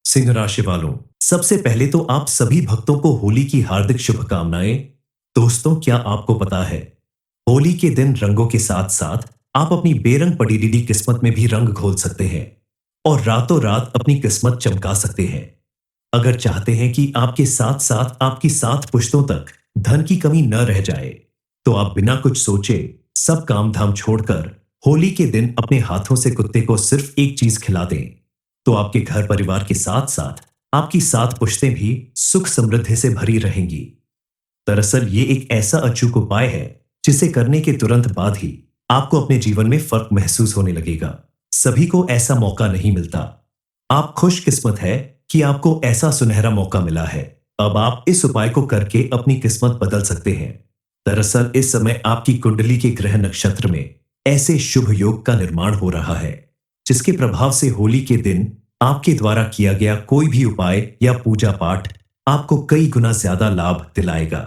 सिंह राशि वालों, सबसे पहले तो आप सभी भक्तों को होली की हार्दिक शुभकामनाएं। दोस्तों, क्या आपको पता है, होली के दिन रंगों के साथ साथ आप अपनी बेरंग पड़ी रीडी किस्मत में भी रंग घोल सकते हैं और रातों रात अपनी किस्मत चमका सकते हैं। अगर चाहते हैं कि आपके साथ साथ आपकी 7 पुश्तों तक धन की कमी न रह जाए, तो आप बिना कुछ सोचे सब काम धाम छोड़कर होली के दिन अपने हाथों से कुत्ते को सिर्फ एक चीज खिला दें, तो आपके घर परिवार के साथ साथ आपकी 7 पुश्तें भी सुख समृद्धि से भरी रहेंगी। दरअसल ये एक ऐसा अचूक उपाय है जिसे करने के तुरंत बाद ही आपको अपने जीवन में फर्क महसूस होने लगेगा। सभी को ऐसा मौका नहीं मिलता। आप खुशकिस्मत है कि आपको ऐसा सुनहरा मौका मिला है। अब आप इस उपाय को करके अपनी किस्मत बदल सकते हैं। दरअसल इस समय आपकी कुंडली के ग्रह नक्षत्र में ऐसे शुभ योग का निर्माण हो रहा है जिसके प्रभाव से होली के दिन आपके द्वारा किया गया कोई भी उपाय या पूजा पाठ आपको कई गुना ज्यादा लाभ दिलाएगा।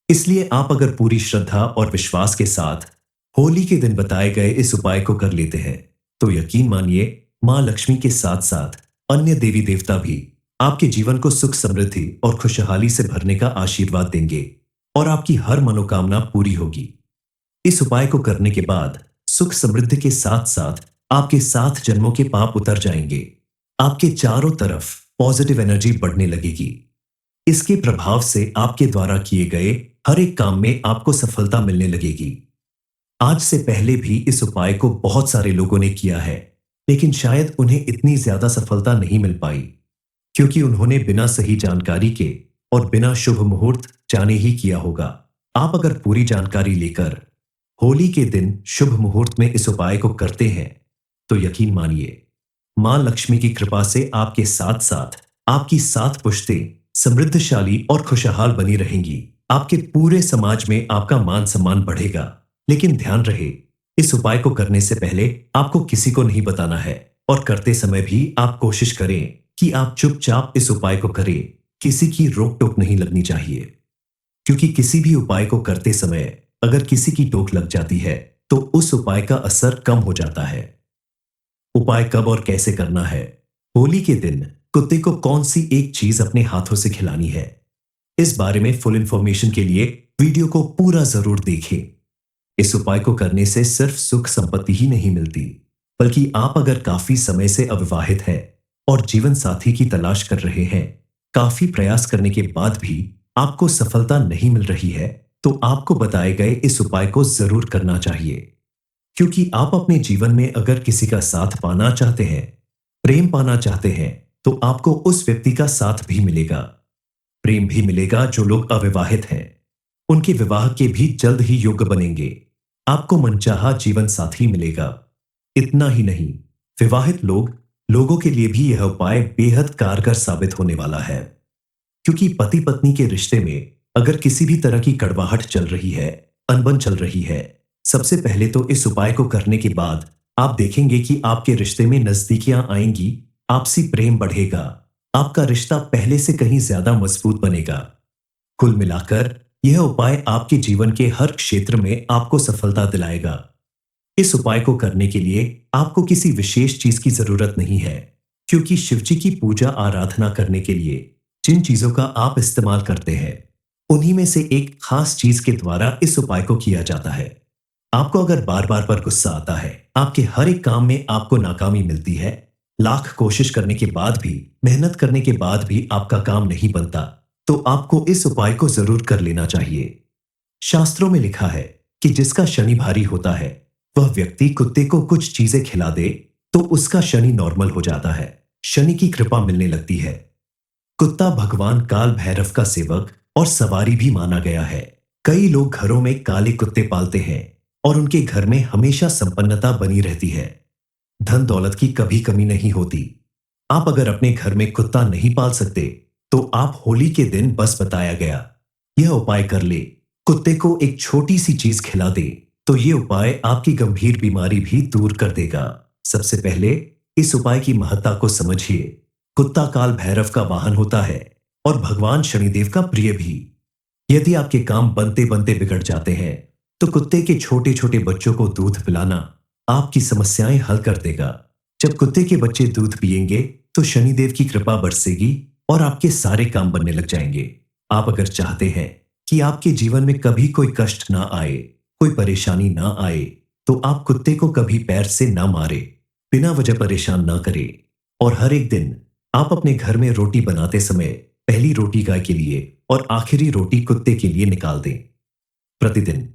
इसलिए आप अगर पूरी श्रद्धा और विश्वास के साथ होली के दिन बताए गए इस उपाय को कर लेते हैं, तो यकीन मानिए मां लक्ष्मी के साथ साथ अन्य देवी देवता भी आपके जीवन को सुख समृद्धि और खुशहाली से भरने का आशीर्वाद देंगे और आपकी हर मनोकामना पूरी होगी। इस उपाय को करने के बाद सुख समृद्धि के साथ साथ आपके 7 जन्मों के पाप उतर जाएंगे। आपके चारों तरफ पॉजिटिव एनर्जी बढ़ने लगेगी। इसके प्रभाव से आपके द्वारा किए गए हर एक काम में आपको सफलता मिलने लगेगी। आज से पहले भी इस उपाय को बहुत सारे लोगों ने किया है, लेकिन शायद उन्हें इतनी ज्यादा सफलता नहीं मिल पाई क्योंकि उन्होंने बिना सही जानकारी के और बिना शुभ मुहूर्त जाने ही किया होगा। आप अगर पूरी जानकारी लेकर होली के दिन शुभ मुहूर्त में इस उपाय को करते हैं, तो यकीन मानिए मां लक्ष्मी की कृपा से आपके साथ साथ आपकी 7 पुश्तें समृद्धशाली और खुशहाल बनी रहेंगी। आपके पूरे समाज में आपका मान सम्मान बढ़ेगा। लेकिन ध्यान रहे, इस उपाय को करने से पहले आपको किसी को नहीं बताना है और करते समय भी आप कोशिश करें कि आप चुपचाप इस उपाय को करें। किसी की रोक टोक नहीं लगनी चाहिए, क्योंकि किसी भी उपाय को करते समय अगर किसी की टोक लग जाती है तो उस उपाय का असर कम हो जाता है। उपाय कब और कैसे करना है? होली के दिन कुत्ते को कौन सी एक चीज अपने हाथों से खिलानी है, इस बारे में फुल इंफॉर्मेशन के लिए वीडियो को पूरा जरूर देखें। इस उपाय को करने से सिर्फ सुख संपत्ति ही नहीं मिलती, बल्कि आप अगर काफी समय से अविवाहित हैं और जीवन साथी की तलाश कर रहे हैं, काफी प्रयास करने के बाद भी आपको सफलता नहीं मिल रही है, तो आपको बताए गए इस उपाय को जरूर करना चाहिए। क्योंकि आप अपने जीवन में अगर किसी का साथ पाना चाहते हैं, प्रेम पाना चाहते हैं, तो आपको उस व्यक्ति का साथ भी मिलेगा, प्रेम भी मिलेगा। जो लोग अविवाहित हैं उनके विवाह के भी जल्द ही योग बनेंगे। आपको मनचाहा जीवन साथी मिलेगा। इतना ही नहीं, विवाहित लोगों के लिए भी यह उपाय बेहद कारगर साबित होने वाला है। क्योंकि पति पत्नी के रिश्ते में अगर किसी भी तरह की कड़वाहट चल रही है, अनबन चल रही है, सबसे पहले तो इस उपाय को करने के बाद आप देखेंगे कि आपके रिश्ते में नजदीकियां आएंगी, आपसी प्रेम बढ़ेगा, आपका रिश्ता पहले से कहीं ज्यादा मजबूत बनेगा। कुल मिलाकर यह उपाय आपके जीवन के हर क्षेत्र में आपको सफलता दिलाएगा। इस उपाय को करने के लिए आपको किसी विशेष चीज की जरूरत नहीं है, क्योंकि शिवजी की पूजा आराधना करने के लिए जिन चीजों का आप इस्तेमाल करते हैं, उन्हीं में से एक खास चीज के द्वारा इस उपाय को किया जाता है। आपको अगर बार बार पर गुस्सा आता है, आपके हर एक काम में आपको नाकामी मिलती है, लाख कोशिश करने के बाद भी, मेहनत करने के बाद भी आपका काम नहीं बनता, तो आपको इस उपाय को जरूर कर लेना चाहिए। शास्त्रों में लिखा है कि जिसका शनि भारी होता है, वह व्यक्ति कुत्ते को कुछ चीजें खिला दे तो उसका शनि नॉर्मल हो जाता है, शनि की कृपा मिलने लगती है। कुत्ता भगवान काल भैरव का सेवक और सवारी भी माना गया है। कई लोग घरों में काले कुत्ते पालते हैं और उनके घर में हमेशा संपन्नता बनी रहती है, धन दौलत की कभी कमी नहीं होती। आप अगर अपने घर में कुत्ता नहीं पाल सकते, तो आप होली के दिन बस बताया गया यह उपाय कर ले, कुत्ते को एक छोटी सी चीज खिला दे, तो ये उपाय आपकी गंभीर बीमारी भी दूर कर देगा। सबसे पहले इस उपाय की महत्ता को समझिए। कुत्ता काल भैरव का वाहन होता है और भगवान शनिदेव का प्रिय भी। यदि आपके काम बनते बनते बिगड़ जाते हैं, तो कुत्ते के छोटे छोटे बच्चों को दूध पिलाना आपकी समस्याएं हल कर देगा। जब कुत्ते के बच्चे दूध पिएंगे, तो शनिदेव की कृपा बरसेगी और आपके सारे काम बनने लग जाएंगे। आप अगर चाहते हैं कि आपके जीवन में कभी कोई कष्ट ना आए, कोई परेशानी ना आए, तो आप कुत्ते को कभी पैर से ना मारे, बिना वजह परेशान ना करें। और हर एक दिन आप अपने घर में रोटी बनाते समय पहली रोटी गाय के लिए और आखिरी रोटी कुत्ते के लिए निकाल दें। प्रतिदिन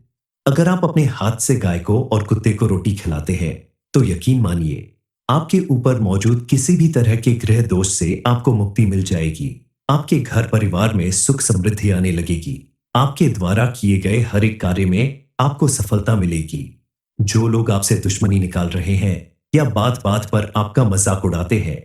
अगर आप अपने हाथ से गाय को और कुत्ते को रोटी खिलाते हैं, तो यकीन मानिए आपके ऊपर मौजूद किसी भी तरह के ग्रह दोष से आपको मुक्ति मिल जाएगी। आपके घर परिवार में सुख समृद्धि आने लगेगी। आपके द्वारा किए गए हर एक कार्य में आपको सफलता मिलेगी। जो लोग आपसे दुश्मनी निकाल रहे हैं या बात बात पर आपका मजाक उड़ाते हैं,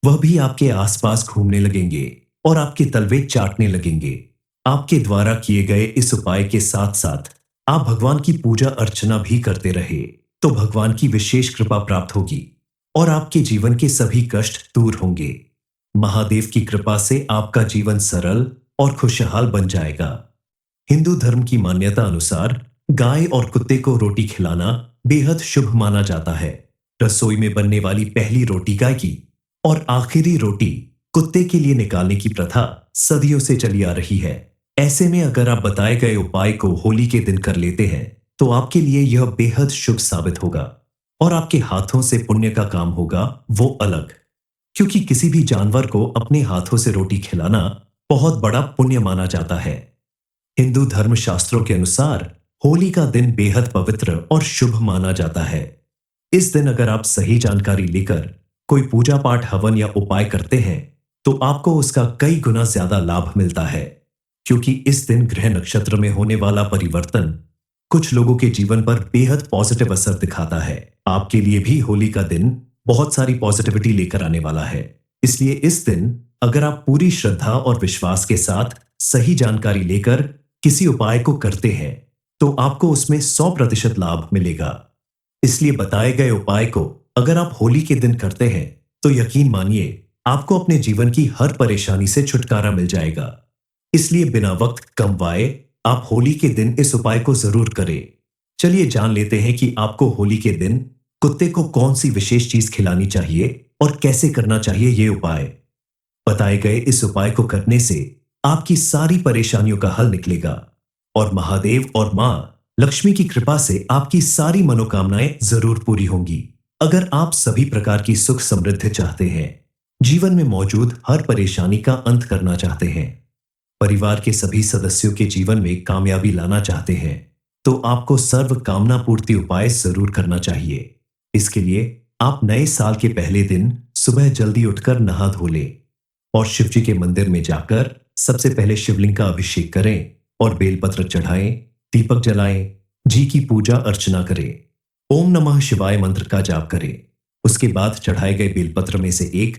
वह भी आपके आसपास घूमने लगेंगे और आपके तलवे चाटने लगेंगे। आपके द्वारा किए गए इस उपाय के साथ साथ आप भगवान की पूजा अर्चना भी करते रहे, तो भगवान की विशेष कृपा प्राप्त होगी और आपके जीवन के सभी कष्ट दूर होंगे। महादेव की कृपा से आपका जीवन सरल और खुशहाल बन जाएगा। हिंदू धर्म की मान्यता अनुसार गाय और कुत्ते को रोटी खिलाना बेहद शुभ माना जाता है। रसोई में बनने वाली पहली रोटी गाय की और आखिरी रोटी कुत्ते के लिए निकालने की प्रथा सदियों से चली आ रही है। ऐसे में अगर आप बताए गए उपाय को होली के दिन कर लेते हैं, तो आपके लिए यह बेहद शुभ साबित होगा और आपके हाथों से पुण्य का काम होगा, वो अलग। क्योंकि किसी भी जानवर को अपने हाथों से रोटी खिलाना बहुत बड़ा पुण्य माना जाता है। हिंदू धर्म शास्त्रों के अनुसार होली का दिन बेहद पवित्र और शुभ माना जाता है। इस दिन अगर आप सही जानकारी लेकर कोई पूजा पाठ, हवन या उपाय करते हैं, तो आपको उसका कई गुना ज्यादा लाभ मिलता है। क्योंकि इस दिन ग्रह नक्षत्र में होने वाला परिवर्तन कुछ लोगों के जीवन पर बेहद पॉजिटिव असर दिखाता है। आपके लिए भी होली का दिन बहुत सारी पॉजिटिविटी लेकर आने वाला है। इसलिए इस दिन अगर आप पूरी श्रद्धा और विश्वास के साथ सही जानकारी लेकर किसी उपाय को करते हैं, तो आपको उसमें 100% लाभ मिलेगा। इसलिए बताए गए उपाय को अगर आप होली के दिन करते हैं, तो यकीन मानिए आपको अपने जीवन की हर परेशानी से छुटकारा मिल जाएगा। इसलिए बिना वक्त गंवाए आप होली के दिन इस उपाय को जरूर करें। चलिए जान लेते हैं कि आपको होली के दिन कुत्ते को कौन सी विशेष चीज खिलानी चाहिए और कैसे करना चाहिए ये उपाय। बताए गए इस उपाय को करने से आपकी सारी परेशानियों का हल निकलेगा और महादेव और मां लक्ष्मी की कृपा से आपकी सारी मनोकामनाएं जरूर पूरी होंगी। अगर आप सभी प्रकार की सुख समृद्धि चाहते हैं, जीवन में मौजूद हर परेशानी का अंत करना चाहते हैं, परिवार के सभी सदस्यों के जीवन में कामयाबी लाना चाहते हैं, तो आपको सर्व कामना पूर्ति उपाय जरूर करना चाहिए। इसके लिए आप नए साल के पहले दिन सुबह जल्दी उठकर नहा धो लें और शिव जी के मंदिर में जाकर सबसे पहले शिवलिंग का अभिषेक करें और बेलपत्र चढ़ाएं, दीपक जलाएं, जी की पूजा अर्चना करें, ओम नमः शिवाय मंत्र का जाप करें। उसके बाद चढ़ाए गए बेलपत्र में से एक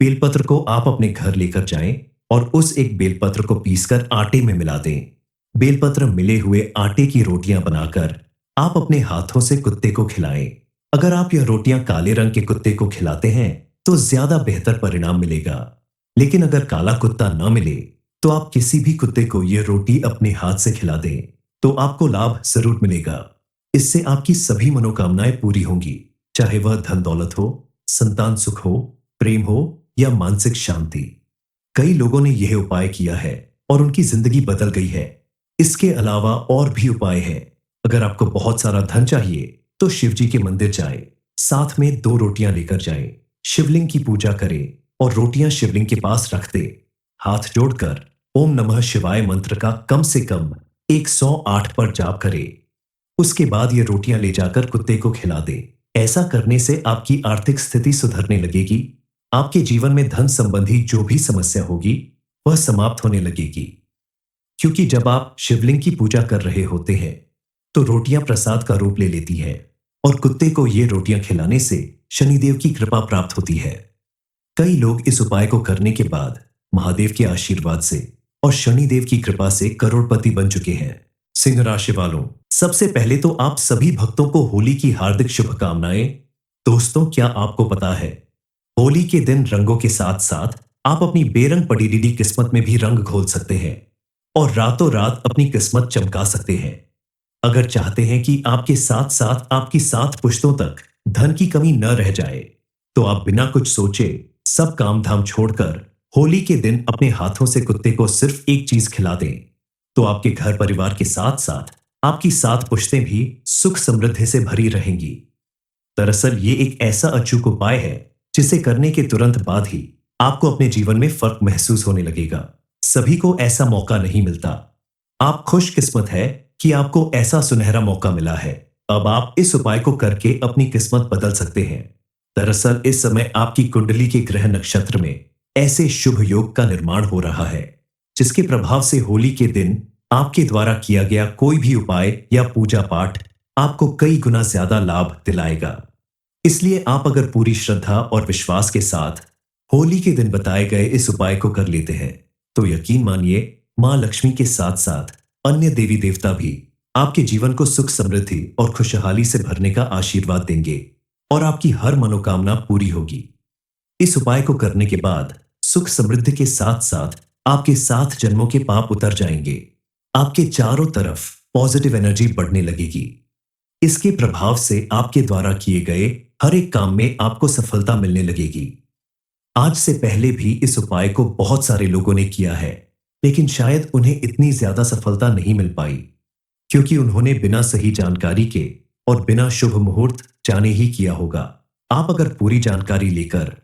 बेलपत्र को आप अपने घर लेकर जाएं और उस एक बेलपत्र को पीसकर आटे में मिला दें। बेलपत्र मिले हुए आटे की रोटियां बनाकर आप अपने हाथों से कुत्ते को खिलाएं। अगर आप यह रोटियां काले रंग के कुत्ते को खिलाते हैं, तो ज्यादा बेहतर परिणाम मिलेगा। लेकिन अगर काला कुत्ता न मिले, तो आप किसी भी कुत्ते को यह रोटी अपने हाथ से खिला दें, तो आपको लाभ जरूर मिलेगा। इससे आपकी सभी मनोकामनाएं पूरी होंगी, चाहे वह धन दौलत हो, संतान सुख हो, प्रेम हो या मानसिक शांति। कई लोगों ने यह उपाय किया है और उनकी जिंदगी बदल गई है। इसके अलावा और भी उपाय है। अगर आपको बहुत सारा धन चाहिए, तो शिव जी के मंदिर जाएं, साथ में 2 रोटियां लेकर जाएं, शिवलिंग की पूजा करें और रोटियां शिवलिंग के पास रख दें। हाथ जोड़कर ओम नमः शिवाय मंत्र का कम से कम 108 पर जाप करें। उसके बाद ये रोटियां ले जाकर कुत्ते को खिला दें। ऐसा करने से आपकी आर्थिक स्थिति सुधरने लगेगी। आपके जीवन में धन संबंधी जो भी समस्या होगी, वह समाप्त होने लगेगी। क्योंकि जब आप शिवलिंग की पूजा कर रहे होते हैं, तो रोटियां प्रसाद का रूप ले लेती हैं और कुत्ते को ये रोटियां खिलाने से शनिदेव की कृपा प्राप्त होती है। कई लोग इस उपाय को करने के बाद महादेव के आशीर्वाद से और शनिदेव की कृपा से करोड़पति बन चुके हैं। सिंह राशि वालों, सबसे पहले तो आप सभी भक्तों को होली की हार्दिक शुभकामनाएं। दोस्तों, क्या आपको पता है, होली के दिन रंगों के साथ साथ आप अपनी बेरंग पड़ी रीडी किस्मत में भी रंग घोल सकते हैं और रातों रात अपनी किस्मत चमका सकते हैं। अगर चाहते हैं कि आपके साथ साथ आपकी 7 पुश्तों तक धन की कमी न रह जाए, तो आप बिना कुछ सोचे सब काम धाम छोड़कर होली के दिन अपने हाथों से कुत्ते को सिर्फ एक चीज खिला दें, तो आपके घर परिवार के साथ साथ आपकी 7 पुश्तें भी सुख समृद्धि से भरी रहेंगी। दरअसल ये एक ऐसा अचूक उपाय है जिसे करने के तुरंत बाद ही आपको अपने जीवन में फर्क महसूस होने लगेगा। सभी को ऐसा मौका नहीं मिलता। आप खुशकिस्मत है कि आपको ऐसा सुनहरा मौका मिला है। अब आप इस उपाय को करके अपनी किस्मत बदल सकते हैं। दरअसल इस समय आपकी कुंडली के ग्रह नक्षत्र में ऐसे शुभ योग का निर्माण हो रहा है जिसके प्रभाव से होली के दिन आपके द्वारा किया गया कोई भी उपाय या पूजा पाठ आपको कई गुना ज्यादा लाभ दिलाएगा। इसलिए आप अगर पूरी श्रद्धा और विश्वास के साथ होली के दिन बताए गए इस उपाय को कर लेते हैं, तो यकीन मानिए मां लक्ष्मी के साथ साथ अन्य देवी देवता भी आपके जीवन को सुख समृद्धि और खुशहाली से भरने का आशीर्वाद देंगे और आपकी हर मनोकामना पूरी होगी। इस उपाय को करने के बाद सुख समृद्धि के साथ साथ आपके 7 जन्मों के पाप उतर जाएंगे। आपके चारों तरफ पॉजिटिव एनर्जी बढ़ने लगेगी। इसके प्रभाव से आपके द्वारा किए गए हर एक काम में आपको सफलता मिलने लगेगी। आज से पहले भी इस उपाय को बहुत सारे लोगों ने किया है, लेकिन शायद उन्हें इतनी ज्यादा सफलता नहीं मिल पाई क्योंकि उन्होंने बिना सही जानकारी के और बिना शुभ मुहूर्त जाने ही किया होगा। आप अगर पूरी जानकारी लेकर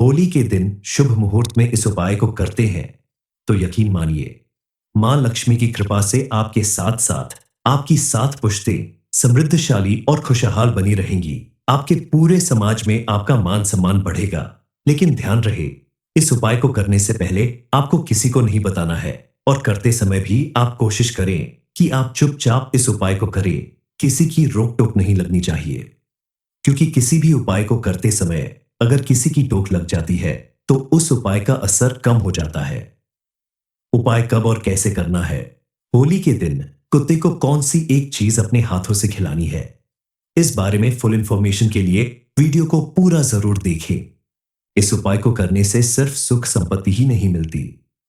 होली के दिन शुभ मुहूर्त में इस उपाय को करते हैं, तो यकीन मानिए मां लक्ष्मी की कृपा से आपके साथ साथ आपकी 7 पुश्तें समृद्धशाली और खुशहाल बनी रहेंगी। आपके पूरे समाज में आपका मान सम्मान बढ़ेगा। लेकिन ध्यान रहे, इस उपाय को करने से पहले आपको किसी को नहीं बताना है और करते समय भी आप कोशिश करें कि आप चुपचाप इस उपाय को करें। किसी की रोक टोक नहीं लगनी चाहिए, क्योंकि किसी भी उपाय को करते समय अगर किसी की टोक लग जाती है तो उस उपाय का असर कम हो जाता है। उपाय कब और कैसे करना है? होली के दिन कुत्ते को कौन सी एक चीज अपने हाथों से खिलानी है, इस बारे में फुल इंफॉर्मेशन के लिए वीडियो को पूरा जरूर देखें। इस उपाय को करने से सिर्फ सुख संपत्ति ही नहीं मिलती,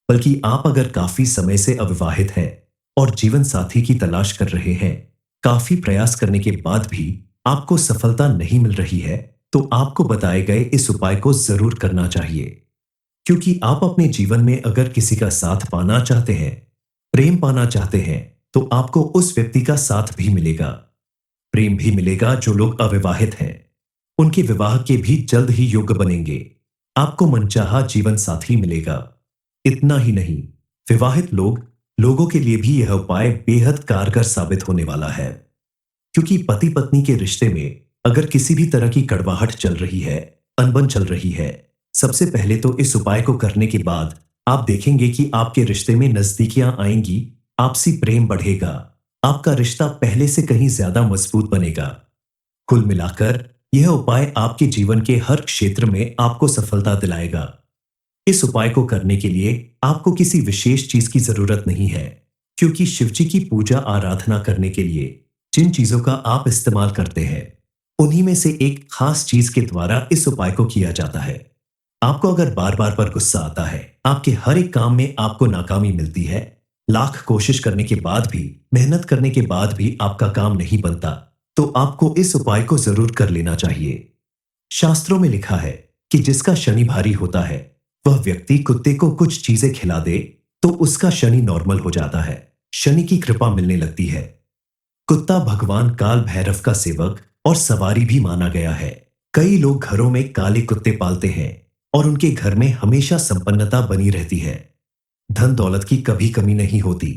बल्कि आप अगर काफी समय से अविवाहित हैं और जीवन साथी की तलाश कर रहे हैं, काफी प्रयास करने के बाद भी आपको सफलता नहीं मिल रही है, तो आपको बताए गए इस उपाय को जरूर करना चाहिए। क्योंकि आप अपने जीवन में अगर किसी का साथ पाना चाहते हैं, प्रेम पाना चाहते हैं, तो आपको उस व्यक्ति का साथ भी मिलेगा, प्रेम भी मिलेगा। जो लोग अविवाहित हैं उनके विवाह के भी जल्द ही योग बनेंगे। आपको मनचाहा जीवन साथी मिलेगा। इतना ही नहीं, विवाहित लोगों के लिए भी यह उपाय बेहद कारगर साबित होने वाला है। क्योंकि पति पत्नी के रिश्ते में अगर किसी भी तरह की कड़वाहट चल रही है, अनबन चल रही है, सबसे पहले तो इस उपाय को करने के बाद आप देखेंगे कि आपके रिश्ते में नजदीकियां आएंगी, आपसी प्रेम बढ़ेगा, आपका रिश्ता पहले से कहीं ज्यादा मजबूत बनेगा। कुल मिलाकर यह उपाय आपके जीवन के हर क्षेत्र में आपको सफलता दिलाएगा। इस उपाय को करने के लिए आपको किसी विशेष चीज की जरूरत नहीं है, क्योंकि शिवजी की पूजा आराधना करने के लिए जिन चीजों का आप इस्तेमाल करते हैं, उन्हीं में से एक खास चीज के द्वारा इस उपाय को किया जाता है। आपको अगर बार बार पर गुस्सा आता है, आपके हर एक काम में आपको नाकामी मिलती है, लाख कोशिश करने के बाद भी, मेहनत करने के बाद भी आपका काम नहीं बनता, तो आपको इस उपाय को जरूर कर लेना चाहिए। शास्त्रों में लिखा है कि जिसका शनि भारी होता है, वह व्यक्ति कुत्ते को कुछ चीजें खिला दे तो उसका शनि नॉर्मल हो जाता है, शनि की कृपा मिलने लगती है। कुत्ता भगवान काल भैरव का सेवक और सवारी भी माना गया है। कई लोग घरों में काले कुत्ते पालते हैं और उनके घर में हमेशा संपन्नता बनी रहती है, धन दौलत की कभी कमी नहीं होती।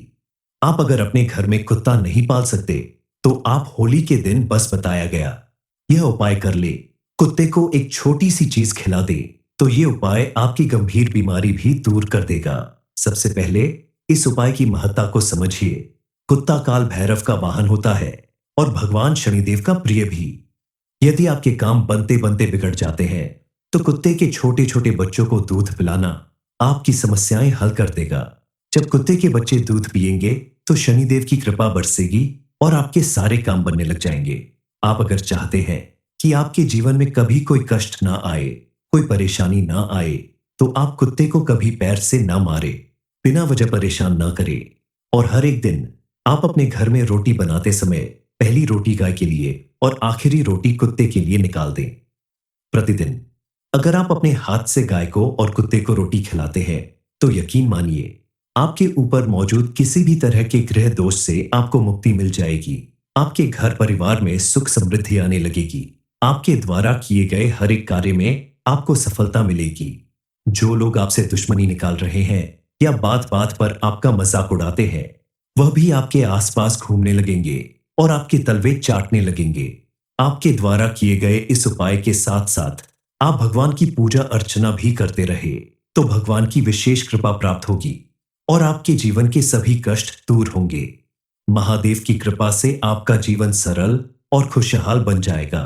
आप अगर अपने घर में कुत्ता नहीं पाल सकते, तो आप होली के दिन बस बताया गया यह उपाय कर ले, कुत्ते को एक छोटी सी चीज खिला दे, तो ये उपाय आपकी गंभीर बीमारी भी दूर कर देगा। सबसे पहले इस उपाय की महत्ता को समझिए। कुत्ता काल भैरव का वाहन होता है और भगवान शनिदेव का प्रिय भी। यदि आपके काम बनते बनते बिगड़ जाते हैं, तो कुत्ते के छोटे छोटे बच्चों को दूध पिलाना आपकी समस्याएं हल कर देगा। जब कुत्ते के बच्चे दूध पिएंगे तो शनिदेव की कृपा बरसेगी और आपके सारे काम बनने लग जाएंगे। आप अगर चाहते हैं कि आपके जीवन में कभी कोई कष्ट ना आए, कोई परेशानी ना आए, तो आप कुत्ते को कभी पैर से ना मारे, बिना वजह परेशान ना करें और हर एक दिन आप अपने घर में रोटी बनाते समय पहली रोटी गाय के लिए और आखिरी रोटी कुत्ते के लिए निकाल दें। प्रतिदिन अगर आप अपने हाथ से गाय को और कुत्ते को रोटी खिलाते हैं, तो यकीन मानिए, आपके ऊपर मौजूद किसी भी तरह के ग्रह दोष से आपको मुक्ति मिल जाएगी। आपके घर परिवार में सुख समृद्धि आने लगेगी। आपके द्वारा किए गए हर एक कार्य में आपको सफलता मिलेगी। जो लोग आपसे दुश्मनी निकाल रहे हैं या बात बात पर आपका मजाक उड़ाते हैं, वह भी आपके आसपास घूमने लगेंगे और आपके तलवे चाटने लगेंगे। आपके द्वारा किए गए इस उपाय के साथ साथ आप भगवान की पूजा अर्चना भी करते रहे, तो भगवान की विशेष कृपा प्राप्त होगी और आपके जीवन के सभी कष्ट दूर होंगे। महादेव की कृपा से आपका जीवन सरल और खुशहाल बन जाएगा।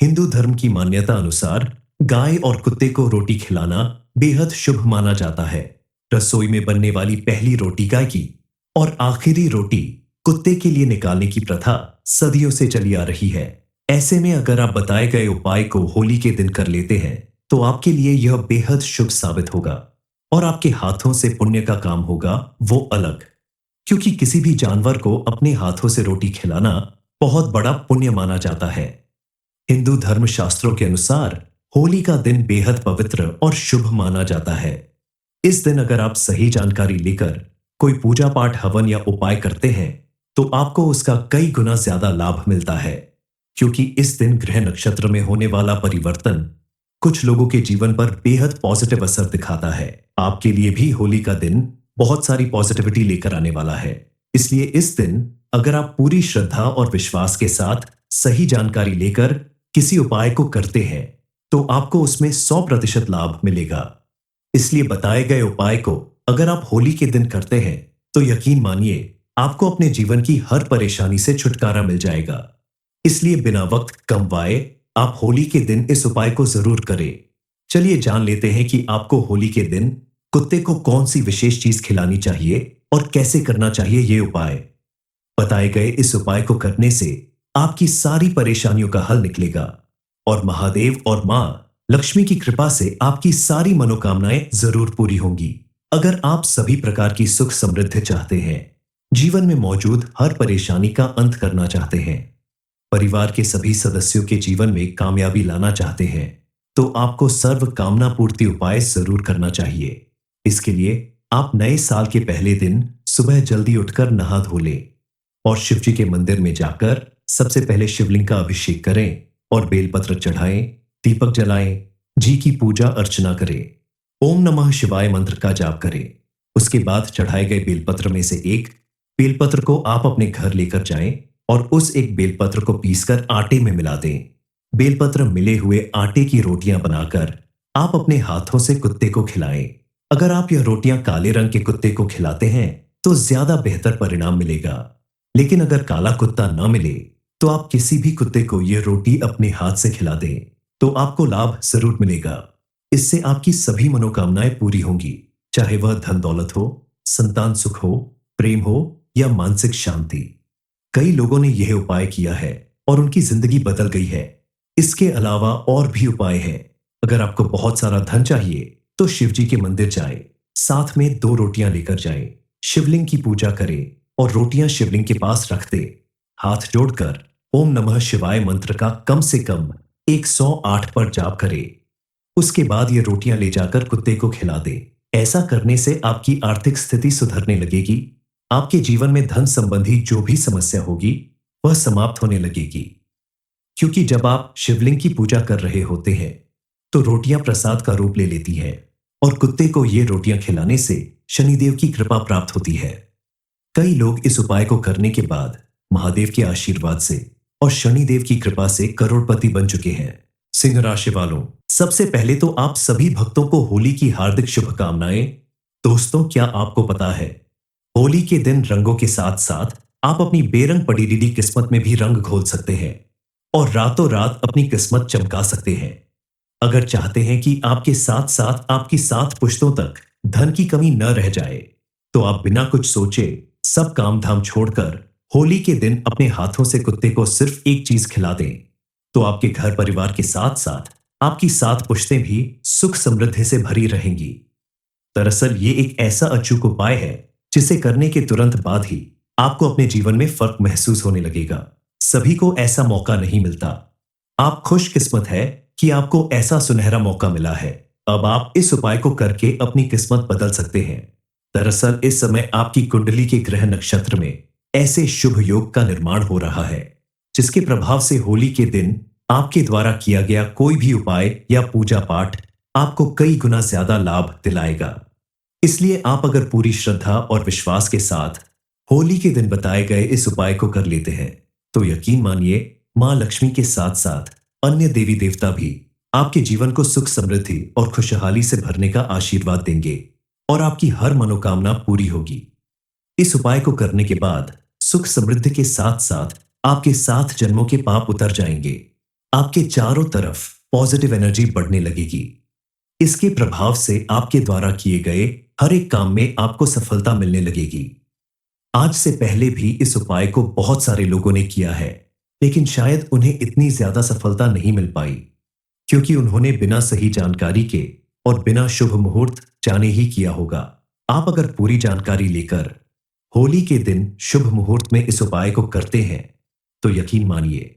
हिंदू धर्म की मान्यता अनुसार गाय और कुत्ते को रोटी खिलाना बेहद शुभ माना जाता है। रसोई में बनने वाली पहली रोटी गाय की और आखिरी रोटी कुत्ते के लिए निकालने की प्रथा सदियों से चली आ रही है। ऐसे में अगर आप बताए गए उपाय को होली के दिन कर लेते हैं, तो आपके लिए यह बेहद शुभ साबित होगा और आपके हाथों से पुण्य का काम होगा वो अलग, क्योंकि किसी भी जानवर को अपने हाथों से रोटी खिलाना बहुत बड़ा पुण्य माना जाता है। हिंदू धर्म शास्त्रों के अनुसार होली का दिन बेहद पवित्र और शुभ माना जाता है। इस दिन अगर आप सही जानकारी लेकर कोई पूजा पाठ, हवन या उपाय करते हैं, तो आपको उसका कई गुना ज्यादा लाभ मिलता है, क्योंकि इस दिन ग्रह नक्षत्र में होने वाला परिवर्तन कुछ लोगों के जीवन पर बेहद पॉजिटिव असर दिखाता है। आपके लिए भी होली का दिन बहुत सारी पॉजिटिविटी लेकर आने वाला है। इसलिए इस दिन अगर आप पूरी श्रद्धा और विश्वास के साथ सही जानकारी लेकर किसी उपाय को करते हैं, तो आपको उसमें 100% लाभ मिलेगा। इसलिए बताए गए उपाय को अगर आप होली के दिन करते हैं, तो यकीन मानिए, आपको अपने जीवन की हर परेशानी से छुटकारा मिल जाएगा। इसलिए बिना वक्त गंवाए आप होली के दिन इस उपाय को जरूर करें। चलिए जान लेते हैं कि आपको होली के दिन कुत्ते को कौन सी विशेष चीज खिलानी चाहिए और कैसे करना चाहिए ये उपाय। बताए गए इस उपाय को करने से आपकी सारी परेशानियों का हल निकलेगा और महादेव और मां लक्ष्मी की कृपा से आपकी सारी मनोकामनाएं जरूर पूरी होंगी। अगर आप सभी प्रकार की सुख समृद्धि चाहते हैं, जीवन में मौजूद हर परेशानी का अंत करना चाहते हैं, परिवार के सभी सदस्यों के जीवन में कामयाबी लाना चाहते हैं, तो आपको सर्व कामना पूर्ति उपाय जरूर करना चाहिए। इसके लिए आप नए साल के पहले दिन सुबह जल्दी उठकर नहा धो लें और शिव जी के मंदिर में जाकर सबसे पहले शिवलिंग का अभिषेक करें और बेलपत्र चढ़ाएं, दीपक जलाएं, जी की पूजा अर्चना करें, ओम नमः शिवाय मंत्र का जाप करें। उसके बाद चढ़ाए गए बेलपत्र में से एक बेलपत्र को आप अपने घर लेकर जाएं और उस एक बेलपत्र को पीसकर आटे में मिला दें। बेलपत्र मिले हुए आटे की रोटियां बनाकर आप अपने हाथों से कुत्ते को खिलाएं। अगर आप यह रोटियां काले रंग के कुत्ते को खिलाते हैं, तो ज्यादा बेहतर परिणाम मिलेगा। लेकिन अगर काला कुत्ता न मिले, तो आप किसी भी कुत्ते को यह रोटी अपने हाथ से खिला दें, तो आपको लाभ जरूर मिलेगा। इससे आपकी सभी मनोकामनाएं पूरी होंगी, चाहे वह धन दौलत हो, संतान सुख हो, प्रेम हो या मानसिक शांति। कई लोगों ने यह उपाय किया है और उनकी जिंदगी बदल गई है। इसके अलावा और भी उपाय है। अगर आपको बहुत सारा धन चाहिए, तो शिव जी के मंदिर जाएं, साथ में 2 रोटियां लेकर जाएं, शिवलिंग की पूजा करें और रोटियां शिवलिंग के पास रख दें। हाथ जोड़कर ओम नमः शिवाय मंत्र का कम से कम 108 पर जाप करें। उसके बाद ये रोटियां ले जाकर कुत्ते को खिला दें। ऐसा करने से आपकी आर्थिक स्थिति सुधरने लगेगी। आपके जीवन में धन संबंधी जो भी समस्या होगी, वह समाप्त होने लगेगी। क्योंकि जब आप शिवलिंग की पूजा कर रहे होते हैं, तो रोटियां प्रसाद का रूप ले लेती हैं और कुत्ते को ये रोटियां खिलाने से शनिदेव की कृपा प्राप्त होती है। कई लोग इस उपाय को करने के बाद महादेव के आशीर्वाद से और शनिदेव की कृपा से करोड़पति बन चुके हैं। सिंह राशि वालों, सबसे पहले तो आप सभी भक्तों को होली की हार्दिक शुभकामनाएं। दोस्तों, क्या आपको पता है, होली के दिन रंगों के साथ साथ आप अपनी बेरंग पड़ी रीडी किस्मत में भी रंग घोल सकते हैं और रातों रात अपनी किस्मत चमका सकते हैं। अगर चाहते हैं कि आपके साथ साथ आपकी 7 पुश्तों तक धन की कमी न रह जाए, तो आप बिना कुछ सोचे सब काम धाम छोड़कर होली के दिन अपने हाथों से कुत्ते को सिर्फ एक चीज खिला दें, तो आपके घर परिवार के साथ साथ आपकी 7 पुश्तें भी सुख समृद्धि से भरी रहेंगी। दरअसल ये एक ऐसा अचूक उपाय है जिसे करने के तुरंत बाद ही आपको अपने जीवन में फर्क महसूस होने लगेगा। सभी को ऐसा मौका नहीं मिलता। आप खुशकिस्मत है कि आपको ऐसा सुनहरा मौका मिला है। अब आप इस उपाय को करके अपनी किस्मत बदल सकते हैं। दरअसल इस समय आपकी कुंडली के ग्रह नक्षत्र में ऐसे शुभ योग का निर्माण हो रहा है, जिसके प्रभाव से होली के दिन आपके द्वारा किया गया कोई भी उपाय या पूजा पाठ आपको कई गुना ज्यादा लाभ दिलाएगा। इसलिए आप अगर पूरी श्रद्धा और विश्वास के साथ होली के दिन बताए गए इस उपाय को कर लेते हैं, तो यकीन मानिए मां लक्ष्मी के साथ साथ अन्य देवी देवता भी आपके जीवन को सुख समृद्धि और खुशहाली से भरने का आशीर्वाद देंगे और आपकी हर मनोकामना पूरी होगी। इस उपाय को करने के बाद सुख समृद्धि के साथ साथ आपके 7 जन्मों के पाप उतर जाएंगे। आपके चारों तरफ पॉजिटिव एनर्जी बढ़ने लगेगी। इसके प्रभाव से आपके द्वारा किए गए हर एक काम में आपको सफलता मिलने लगेगी। आज से पहले भी इस उपाय को बहुत सारे लोगों ने किया है, लेकिन शायद उन्हें इतनी ज्यादा सफलता नहीं मिल पाई, क्योंकि उन्होंने बिना सही जानकारी के और बिना शुभ मुहूर्त जाने ही किया होगा। आप अगर पूरी जानकारी लेकर होली के दिन शुभ मुहूर्त में इस उपाय को करते हैं, तो यकीन मानिए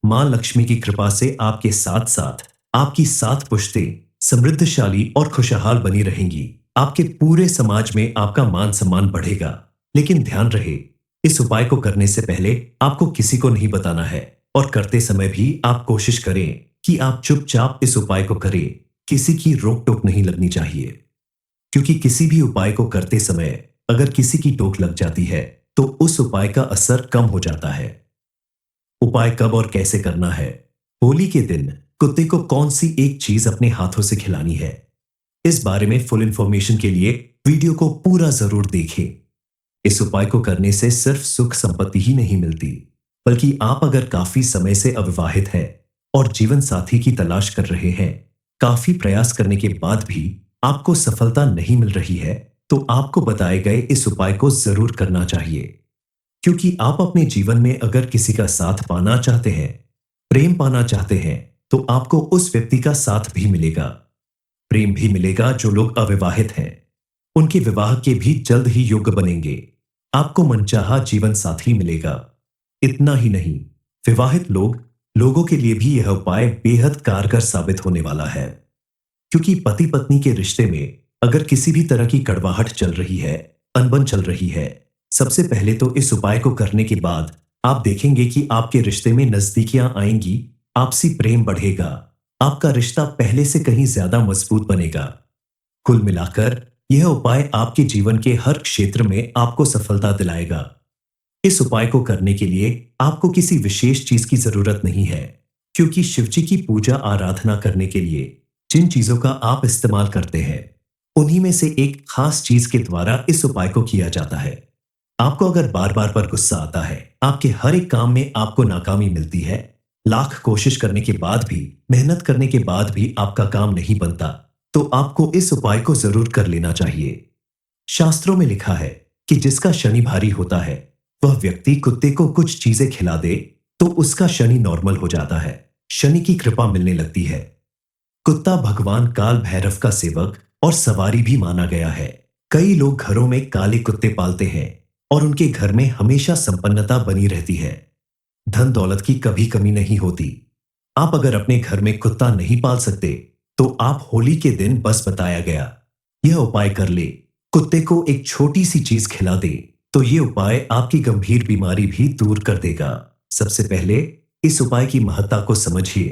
मां लक्ष्मी की कृपा से आपके साथ साथ आपकी 7 पुश्तें समृद्धशाली और खुशहाल बनी रहेंगी। आपके पूरे समाज में आपका मान सम्मान बढ़ेगा। लेकिन ध्यान रहे, इस उपाय को करने से पहले आपको किसी को नहीं बताना है और करते समय भी आप कोशिश करें कि आप चुपचाप इस उपाय को करें। किसी की रोक टोक नहीं लगनी चाहिए, क्योंकि किसी भी उपाय को करते समय अगर किसी की टोक लग जाती है तो उस उपाय का असर कम हो जाता है। उपाय कब और कैसे करना है? होली के दिन कुत्ते को कौन सी एक चीज अपने हाथों से खिलानी है, इस बारे में फुल इंफॉर्मेशन के लिए वीडियो को पूरा जरूर देखें। इस उपाय को करने से सिर्फ सुख संपत्ति ही नहीं मिलती, बल्कि आप अगर काफी समय से अविवाहित हैं और जीवन साथी की तलाश कर रहे हैं, काफी प्रयास करने के बाद भी आपको सफलता नहीं मिल रही है, तो आपको बताए गए इस उपाय को जरूर करना चाहिए। क्योंकि आप अपने जीवन में अगर किसी का साथ पाना चाहते हैं, प्रेम पाना चाहते हैं, तो आपको उस व्यक्ति का साथ भी मिलेगा, प्रेम भी मिलेगा। जो लोग अविवाहित हैं, उनके विवाह के भी जल्द ही योग बनेंगे। आपको मनचाहा जीवन साथी मिलेगा। इतना ही नहीं, विवाहित लोगों के लिए भी यह उपाय बेहद कारगर साबित होने वाला है, क्योंकि पति पत्नी के रिश्ते में अगर किसी भी तरह की कड़वाहट चल रही है, अनबन चल रही है, सबसे पहले तो इस उपाय को करने के बाद आप देखेंगे कि आपके रिश्ते में नजदीकियां आएंगी, आपसी प्रेम बढ़ेगा, आपका रिश्ता पहले से कहीं ज्यादा मजबूत बनेगा। कुल मिलाकर यह उपाय आपके जीवन के हर क्षेत्र में आपको सफलता दिलाएगा। इस उपाय को करने के लिए आपको किसी विशेष चीज की जरूरत नहीं है, क्योंकि शिवजी की पूजा आराधना करने के लिए जिन चीजों का आप इस्तेमाल करते हैं, उन्हीं में से एक खास चीज के द्वारा इस उपाय को किया जाता है। आपको अगर बार बार पर गुस्सा आता है, आपके हर एक काम में आपको नाकामी मिलती है, लाख कोशिश करने के बाद भी, मेहनत करने के बाद भी आपका काम नहीं बनता, तो आपको इस उपाय को जरूर कर लेना चाहिए। शास्त्रों में लिखा है कि जिसका शनि भारी होता है, वह व्यक्ति कुत्ते को कुछ चीजें खिला दे तो उसका शनि नॉर्मल हो जाता है, शनि की कृपा मिलने लगती है। कुत्ता भगवान काल भैरव का सेवक और सवारी भी माना गया है। कई लोग घरों में काले कुत्ते पालते हैं और उनके घर में हमेशा संपन्नता बनी रहती है, धन दौलत की कभी कमी नहीं होती। आप अगर अपने घर में कुत्ता नहीं पाल सकते, तो आप होली के दिन बस बताया गया यह उपाय कर ले, कुत्ते को एक छोटी सी चीज खिला दे, तो ये उपाय आपकी गंभीर बीमारी भी दूर कर देगा। सबसे पहले इस उपाय की महत्ता को समझिए।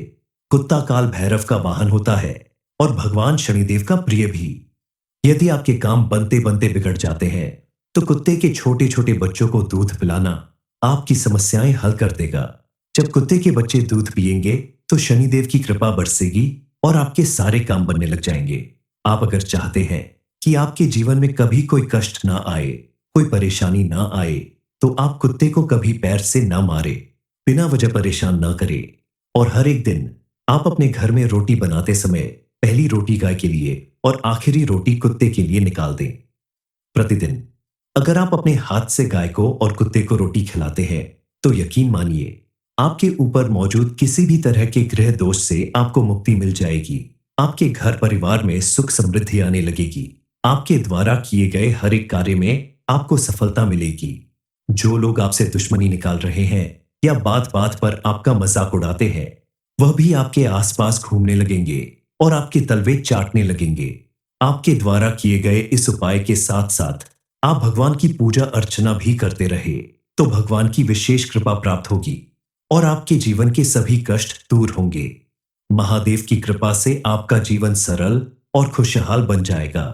कुत्ता काल भैरव का वाहन होता है और भगवान शनिदेव का प्रिय भी। यदि आपके काम बनते बनते बिगड़ जाते हैं, तो कुत्ते के छोटे छोटे बच्चों को दूध पिलाना आपकी समस्याएं हल कर देगा। जब कुत्ते के बच्चे दूध पिएंगे, तो शनिदेव की कृपा बरसेगी और आपके सारे काम बनने लग जाएंगे। आप अगर चाहते हैं कि आपके जीवन में कभी कोई कष्ट ना आए, कोई परेशानी ना आए, तो आप कुत्ते को कभी पैर से ना मारे, बिना वजह परेशान ना करें, और हर एक दिन आप अपने घर में रोटी बनाते समय पहली रोटी गाय के लिए और आखिरी रोटी कुत्ते के लिए निकाल दें। प्रतिदिन अगर आप अपने हाथ से गाय को और कुत्ते को रोटी खिलाते हैं, तो यकीन मानिए आपके ऊपर मौजूद किसी भी तरह के ग्रह दोष से आपको मुक्ति मिल जाएगी। आपके घर परिवार में सुख समृद्धि आने लगेगी। आपके द्वारा किए गए हर एक कार्य में आपको सफलता मिलेगी। जो लोग आपसे दुश्मनी निकाल रहे हैं या बात बात पर आपका मजाक उड़ाते हैं, वह भी आपके आसपास घूमने लगेंगे और आपके तलवे चाटने लगेंगे। आपके द्वारा किए गए इस उपाय के साथ साथ आप भगवान की पूजा अर्चना भी करते रहे तो भगवान की विशेष कृपा प्राप्त होगी और आपके जीवन के सभी कष्ट दूर होंगे। महादेव की कृपा से आपका जीवन सरल और खुशहाल बन जाएगा।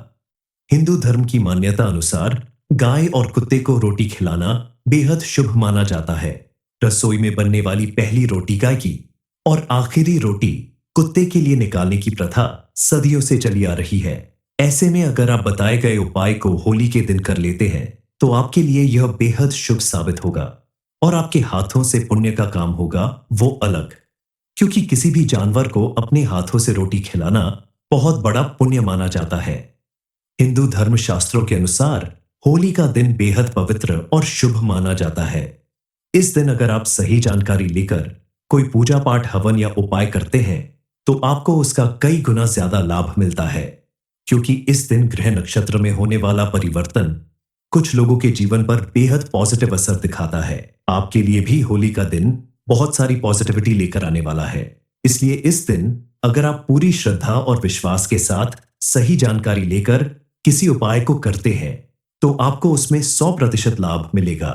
हिंदू धर्म की मान्यता अनुसार गाय और कुत्ते को रोटी खिलाना बेहद शुभ माना जाता है। रसोई में बनने वाली पहली रोटी गाय की और आखिरी रोटी कुत्ते के लिए निकालने की प्रथा सदियों से चली आ रही है। ऐसे में अगर आप बताए गए उपाय को होली के दिन कर लेते हैं तो आपके लिए यह बेहद शुभ साबित होगा और आपके हाथों से पुण्य का काम होगा वो अलग, क्योंकि किसी भी जानवर को अपने हाथों से रोटी खिलाना बहुत बड़ा पुण्य माना जाता है। हिंदू धर्म शास्त्रों के अनुसार होली का दिन बेहद पवित्र और शुभ माना जाता है। इस दिन अगर आप सही जानकारी लेकर कोई पूजा पाठ हवन या उपाय करते हैं तो आपको उसका कई गुना ज्यादा लाभ मिलता है, क्योंकि इस दिन ग्रह नक्षत्र में होने वाला परिवर्तन कुछ लोगों के जीवन पर बेहद पॉजिटिव असर दिखाता है। आपके लिए भी होली का दिन बहुत सारी पॉजिटिविटी लेकर आने वाला है। इसलिए इस दिन अगर आप पूरी श्रद्धा और विश्वास के साथ सही जानकारी लेकर किसी उपाय को करते हैं तो आपको उसमें 100% लाभ मिलेगा।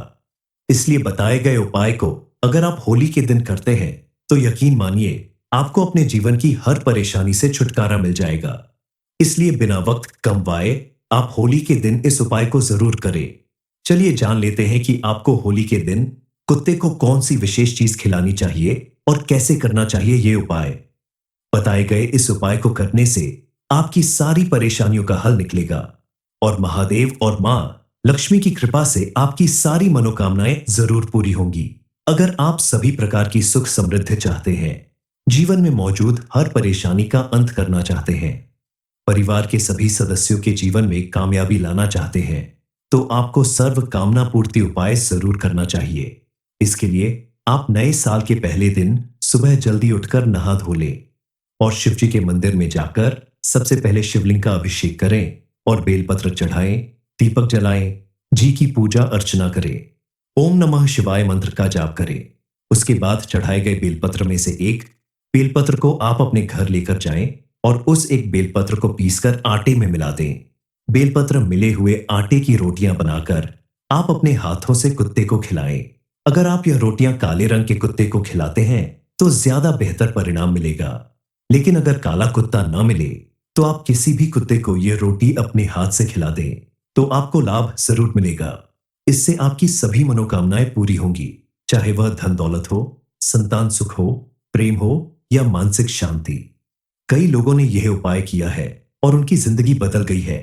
इसलिए बताए गए उपाय को अगर आप होली के दिन करते हैं तो यकीन मानिए आपको अपने जीवन की हर परेशानी से छुटकारा मिल जाएगा। इसलिए बिना वक्त गंवाए आप होली के दिन इस उपाय को जरूर करें। चलिए जान लेते हैं कि आपको होली के दिन कुत्ते को कौन सी विशेष चीज खिलानी चाहिए और कैसे करना चाहिए ये उपाय। बताए गए इस उपाय को करने से आपकी सारी परेशानियों का हल निकलेगा और महादेव और मां लक्ष्मी की कृपा से आपकी सारी मनोकामनाएं जरूर पूरी होंगी। अगर आप सभी प्रकार की सुख समृद्धि चाहते हैं, जीवन में मौजूद हर परेशानी का अंत करना चाहते हैं, परिवार के सभी सदस्यों के जीवन में कामयाबी लाना चाहते हैं, तो आपको सर्व कामना पूर्ति उपाय जरूर करना चाहिए। इसके लिए आप नए साल के पहले दिन सुबह जल्दी उठकर नहा धो लें और शिव जी के मंदिर में जाकर सबसे पहले शिवलिंग का अभिषेक करें और बेलपत्र चढ़ाएं, दीपक जलाएं, जी की पूजा अर्चना करें, ओम नमः शिवाय मंत्र का जाप करें। उसके बाद चढ़ाए गए बेलपत्र में से एक बेलपत्र को आप अपने घर लेकर जाएं और उस एक बेलपत्र को पीसकर आटे में मिला दें। बेलपत्र मिले हुए आटे की रोटियां बनाकर आप अपने हाथों से कुत्ते को खिलाएं। अगर आप यह रोटियां काले रंग के कुत्ते को खिलाते हैं तो ज्यादा बेहतर परिणाम मिलेगा, लेकिन अगर काला कुत्ता न मिले तो आप किसी भी कुत्ते को यह रोटी अपने हाथ से खिला दें तो आपको लाभ जरूर मिलेगा। इससे आपकी सभी मनोकामनाएं पूरी होंगी, चाहे वह धन दौलत हो, संतान सुख हो, प्रेम हो या मानसिक शांति। कई लोगों ने यह उपाय किया है और उनकी जिंदगी बदल गई है।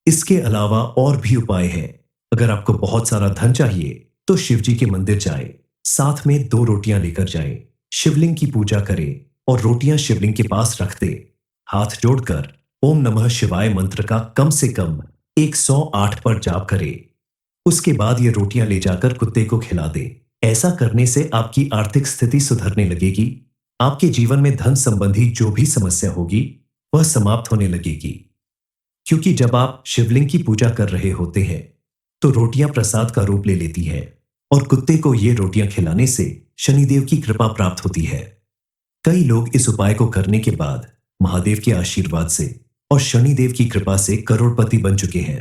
इसके अलावा और भी उपाय हैं। अगर आपको बहुत सारा धन चाहिए तो शिव जी के मंदिर जाएं, साथ में 2 रोटियां लेकर जाएं, शिवलिंग की पूजा करें और रोटियां शिवलिंग के पास रख दें। हाथ जोड़कर ओम नमः शिवाय मंत्र का कम से कम 108 पर जाप करें। उसके बाद ये रोटियां ले जाकर कुत्ते को खिला दें। ऐसा करने से आपकी आर्थिक स्थिति सुधरने लगेगी। आपके जीवन में धन संबंधी जो भी समस्या होगी वह समाप्त होने लगेगी, क्योंकि जब आप शिवलिंग की पूजा कर रहे होते हैं तो रोटियां प्रसाद का रूप ले लेती है और कुत्ते को ये रोटियां खिलाने से शनिदेव की कृपा प्राप्त होती है। कई लोग इस उपाय को करने के बाद महादेव के आशीर्वाद से और शनिदेव की कृपा से करोड़पति बन चुके हैं।